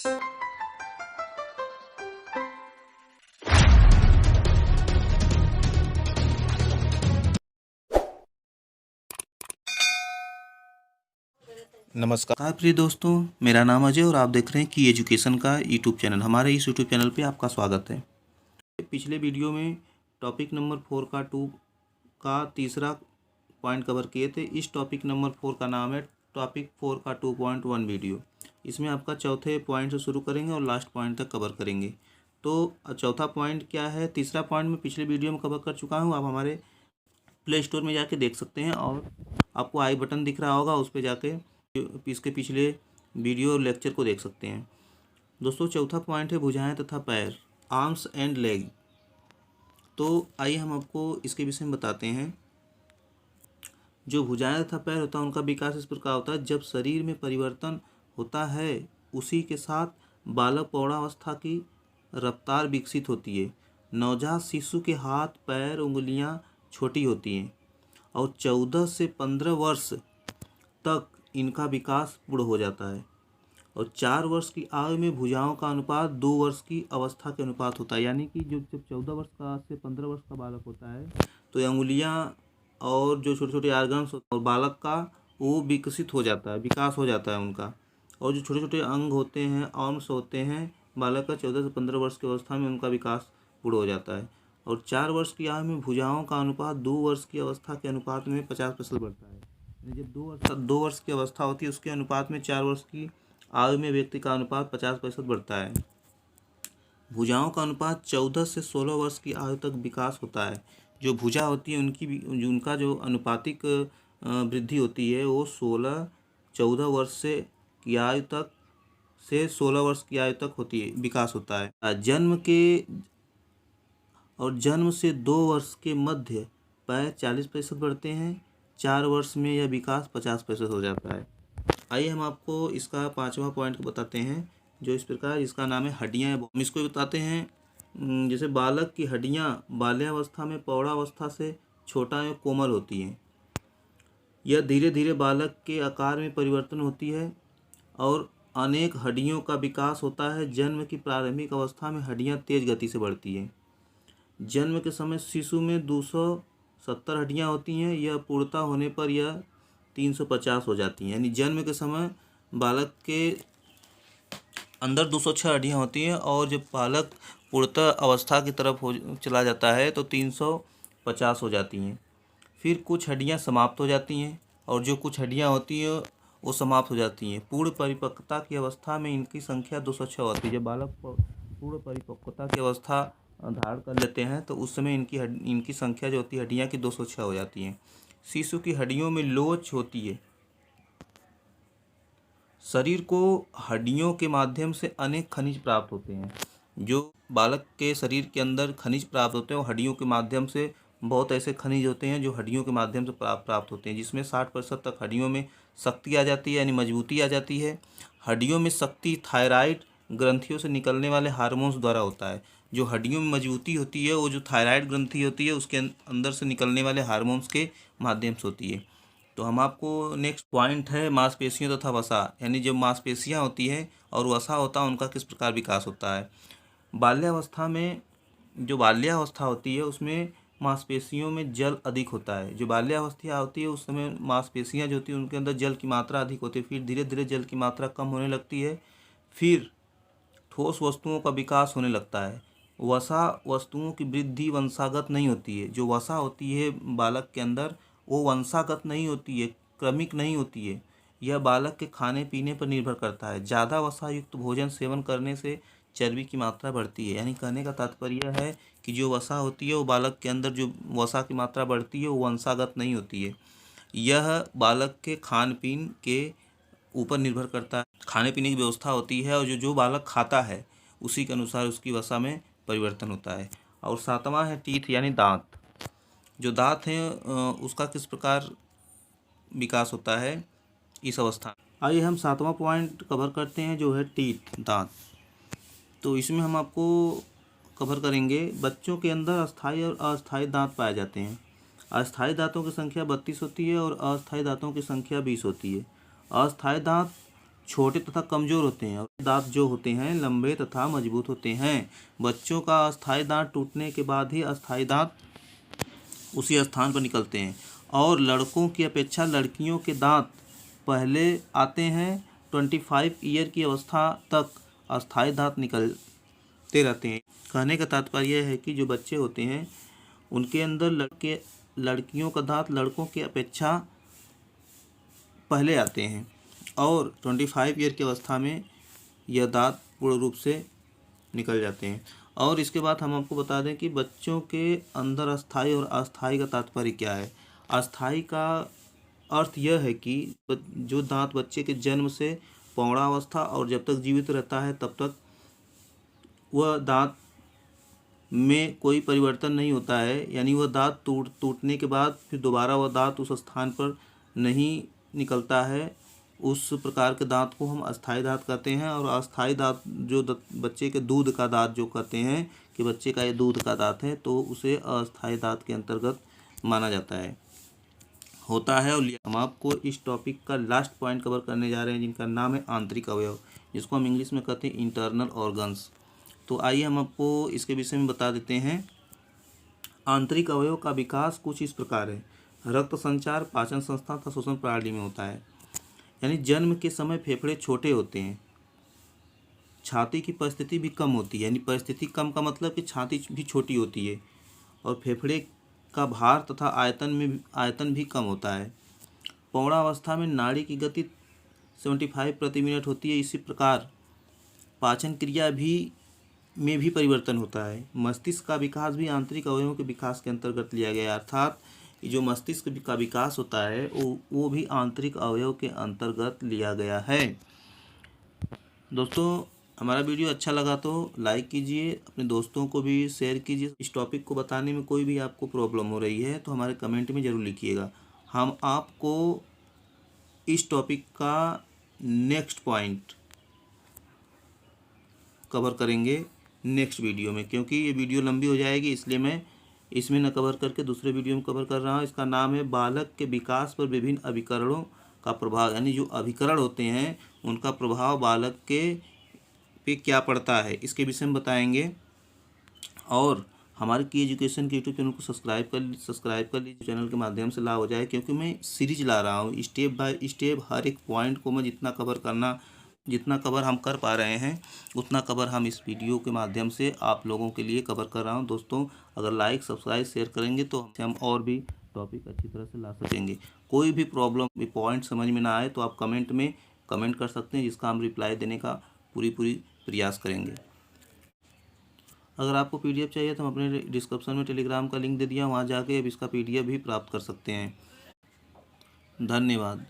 नमस्कार प्रिय दोस्तों, मेरा नाम अजय और आप देख रहे हैं की एजुकेशन का यूट्यूब चैनल। हमारे इस यूट्यूब चैनल पे आपका स्वागत है। पिछले वीडियो में टॉपिक नंबर 4 का तीसरा पॉइंट कवर किए थे। इस टॉपिक नंबर 4 का नाम है टॉपिक 4 का 2.1 वीडियो। इसमें आपका चौथे पॉइंट से शुरू करेंगे और लास्ट पॉइंट तक कवर करेंगे। तो चौथा पॉइंट क्या है, तीसरा पॉइंट मैं पिछले वीडियो में कवर कर चुका हूँ। आप हमारे प्ले स्टोर में जाके देख सकते हैं और आपको आई बटन दिख रहा होगा, उस पर जाके इसके पिछले वीडियो लेक्चर को देख सकते हैं। दोस्तों, चौथा पॉइंट है भुजाएं तथा पैर, आर्म्स एंड लेग। तो आइए हम आपको इसके विषय में बताते हैं। जो भुजाएं तथा पैर होता है उनका विकास इस प्रकार होता है, जब शरीर में परिवर्तन होता है उसी के साथ बालक प्रौढ़ावस्था की रफ्तार विकसित होती है। नवजात शिशु के हाथ, पैर, उंगलियां छोटी होती हैं और 14 से 15 वर्ष तक इनका विकास पूर्ण हो जाता है। और 4 वर्ष की आयु में भुजाओं का अनुपात 2 वर्ष की अवस्था के अनुपात होता है। यानी कि जब 14 वर्ष का से 15 वर्ष का बालक होता है तो अंगुलियां और जो छोटे छोटे आर्गन्स और बालक का वो विकसित हो जाता है, विकास हो जाता है उनका। और जो छोटे छोटे अंग होते हैं, आर्म्स होते हैं, बालक का 14 से 15 वर्ष की अवस्था में उनका विकास पूर्ण हो जाता है। और 4 वर्ष की आयु में भुजाओं का अनुपात 2 वर्ष की अवस्था के अनुपात में 50% बढ़ता है। जब 2 वर्ष की अवस्था होती है उसके अनुपात में 4 वर्ष की आयु में व्यक्ति का अनुपात 50% बढ़ता है। भुजाओं का अनुपात 14 से 16 वर्ष की आयु तक विकास होता है। जो भुजा होती है उनका जो अनुपातिक वृद्धि होती है वो 14 वर्ष से की आयु तक से 16 वर्ष की आयु तक होती है, विकास होता है। जन्म से 2 वर्ष के मध्य पैर 40% बढ़ते हैं। 4 वर्ष में यह विकास 50% हो जाता है। आइए हम आपको इसका 5वां पॉइंट बताते हैं, जो इस प्रकार, इसका नाम है हड्डियाँ। हम इसको बताते हैं जैसे बालक की हड्डियाँ बाल्यावस्था में प्रौढ़ावस्था से छोटा एवं कोमल होती हैं। यह धीरे धीरे बालक के आकार में परिवर्तन होती है और अनेक हड्डियों का विकास होता है। जन्म की प्रारंभिक अवस्था में हड्डियाँ तेज गति से बढ़ती हैं। जन्म के समय शिशु में 270 हड्डियाँ होती हैं। यह पूर्णता होने पर यह 350 हो जाती हैं। यानी जन्म के समय बालक के अंदर 206 हड्डियाँ होती हैं और जब बालक पूर्णता अवस्था की तरफ चला जाता है तो 350 हो जाती हैं। फिर कुछ हड्डियाँ समाप्त हो जाती हैं और जो कुछ हड्डियाँ होती हैं वो समाप्त हो जाती हैं। पूर्ण परिपक्वता की अवस्था में इनकी संख्या 206 होती है। जब बालक पूर्ण परिपक्वता की अवस्था धारण कर लेते हैं तो उस समय इनकी संख्या जो होती है हड्डियाँ की 206 हो जाती हैं। शिशु की हड्डियों में लोच होती है। शरीर को हड्डियों के माध्यम से अनेक खनिज प्राप्त होते हैं। जो बालक के शरीर के अंदर खनिज प्राप्त होते हैं वो हड्डियों के माध्यम से, बहुत ऐसे खनिज होते हैं जो हड्डियों के माध्यम से प्राप्त होते हैं, जिसमें 60% तक हड्डियों में शक्ति आ जाती है, यानी मजबूती आ जाती है। हड्डियों में शक्ति थायराइड ग्रंथियों से निकलने वाले हार्मोन्स द्वारा होता है। जो हड्डियों में मजबूती होती है वो जो थायराइड ग्रंथि होती है उसके अंदर से निकलने वाले हार्मोन्स के माध्यम से होती है। तो हम आपको नेक्स्ट पॉइंट है मांसपेशियों तथा वसा, यानी जो मांसपेशियां होती हैं और वसा होता है उनका किस प्रकार विकास होता है। बाल्यावस्था में जो बाल्यावस्था होती है उसमें मांसपेशियों में जल अधिक होता है। जो बाल्यावस्था होती है उस समय मांसपेशियां जो होती है उनके अंदर जल की मात्रा अधिक होती है। फिर धीरे धीरे जल की मात्रा कम होने लगती है। फिर ठोस वस्तुओं का विकास होने लगता है। वसा वस्तुओं की वृद्धि वंशागत नहीं होती है। जो वसा होती है बालक के अंदर वो वंशागत नहीं होती है, क्रमिक नहीं होती है। यह बालक के खाने पीने पर निर्भर करता है। ज़्यादा वसा युक्त भोजन सेवन करने से चर्बी की मात्रा बढ़ती है। यानी कहने का तात्पर्य है कि जो वसा होती है वो बालक के अंदर जो वसा की मात्रा बढ़ती है वो वंशागत नहीं होती है। यह बालक के खान पीन के ऊपर निर्भर करता है। खाने पीने की व्यवस्था होती है और जो बालक खाता है उसी के अनुसार उसकी वसा में परिवर्तन होता है। और 7वां है टीथ, यानी दांत। जो दांत हैं उसका किस प्रकार विकास होता है इस अवस्था। आइए हम 7वां पॉइंट कवर करते हैं, जो है टीथ, दांत। तो इसमें हम आपको कवर करेंगे बच्चों के अंदर अस्थायी और अस्थायी दांत पाए जाते हैं। अस्थायी दांतों की संख्या 32 होती है और अस्थायी दांतों की संख्या 20 होती है। अस्थायी दांत छोटे तथा कमज़ोर होते हैं और दांत जो होते हैं लंबे तथा मजबूत होते हैं। बच्चों का अस्थायी दांत टूटने के बाद ही अस्थायी दांत उसी स्थान पर निकलते हैं और लड़कों की अपेक्षा लड़कियों के दांत पहले आते हैं। 25 ईयर की अवस्था तक अस्थायी दांत निकलते रहते हैं। कहने का तात्पर्य यह है कि जो बच्चे होते हैं उनके अंदर लड़कियों का दांत लड़कों की अपेक्षा पहले आते हैं और 25 ईयर की अवस्था में यह दांत पूर्ण रूप से निकल जाते हैं। और इसके बाद हम आपको बता दें कि बच्चों के अंदर अस्थायी और अस्थायी का तात्पर्य क्या है। अस्थायी का अर्थ यह है कि जो दांत बच्चे के जन्म से पौगंडावस्था और जब तक जीवित रहता है तब तक वह दांत में कोई परिवर्तन नहीं होता है, यानी वह दांत टूटने के बाद फिर दोबारा वह दांत उस स्थान पर नहीं निकलता है। उस प्रकार के दांत को हम अस्थायी दांत कहते हैं। और अस्थायी दांत जो बच्चे के दूध का दांत जो कहते हैं कि बच्चे का ये दूध का दांत है, तो उसे अस्थायी दांत के अंतर्गत माना जाता है होता है। और हम आपको इस टॉपिक का लास्ट पॉइंट कवर करने जा रहे हैं जिनका नाम है आंतरिक अवयव, जिसको हम इंग्लिश में कहते हैं इंटरनल ऑर्गन्स। तो आइए हम आपको इसके विषय में बता देते हैं। आंतरिक अवयव का विकास कुछ इस प्रकार है। रक्त संचार, पाचन संस्था तथा श्वसन प्रणाली में होता है। यानी जन्म के समय फेफड़े छोटे होते हैं, छाती की परिस्थिति भी कम होती है। यानी परिस्थिति कम का मतलब कि छाती भी छोटी होती है और फेफड़े का भार तथा आयतन भी कम होता है। पौगंडावस्था में नाड़ी की गति 75 प्रति मिनट होती है। इसी प्रकार पाचन क्रिया में भी परिवर्तन होता है। मस्तिष्क का विकास भी आंतरिक अवयवों के विकास के अंतर्गत लिया गया है, अर्थात जो मस्तिष्क का विकास होता है वो भी आंतरिक अवयव के अंतर्गत लिया गया है। दोस्तों, हमारा वीडियो अच्छा लगा तो लाइक कीजिए, अपने दोस्तों को भी शेयर कीजिए। इस टॉपिक को बताने में कोई भी आपको प्रॉब्लम हो रही है तो हमारे कमेंट में ज़रूर लिखिएगा। हम आपको इस टॉपिक का नेक्स्ट पॉइंट कवर करेंगे नेक्स्ट वीडियो में, क्योंकि ये वीडियो लंबी हो जाएगी इसलिए मैं इसमें न कवर करके दूसरे वीडियो में कवर कर रहा हूँ। इसका नाम है बालक के विकास पर विभिन्न अभिकरणों का प्रभाव, यानी जो अभिकरण होते हैं उनका प्रभाव बालक के पे क्या पड़ता है, इसके विषय में बताएंगे। और हमारे की एजुकेशन के यूट्यूब चैनल को सब्सक्राइब कर लीजिए, चैनल के माध्यम से लाभ हो जाए, क्योंकि मैं सीरीज ला रहा हूँ स्टेप बाय स्टेप। हर एक पॉइंट को मैं जितना कवर हम कर पा रहे हैं उतना कवर हम इस वीडियो के माध्यम से आप लोगों के लिए कवर कर रहा हूं। दोस्तों, अगर लाइक सब्सक्राइब शेयर करेंगे तो हम और भी टॉपिक अच्छी तरह से ला सकेंगे। कोई भी प्रॉब्लम पॉइंट समझ में ना आए तो आप कमेंट में कमेंट कर सकते हैं, जिसका हम रिप्लाई देने का पूरी प्रयास करेंगे। अगर आपको PDF चाहिए तो हम अपने डिस्क्रिप्शन में टेलीग्राम का लिंक दे दिया, वहाँ जाके अब इसका PDF भी प्राप्त कर सकते हैं। धन्यवाद।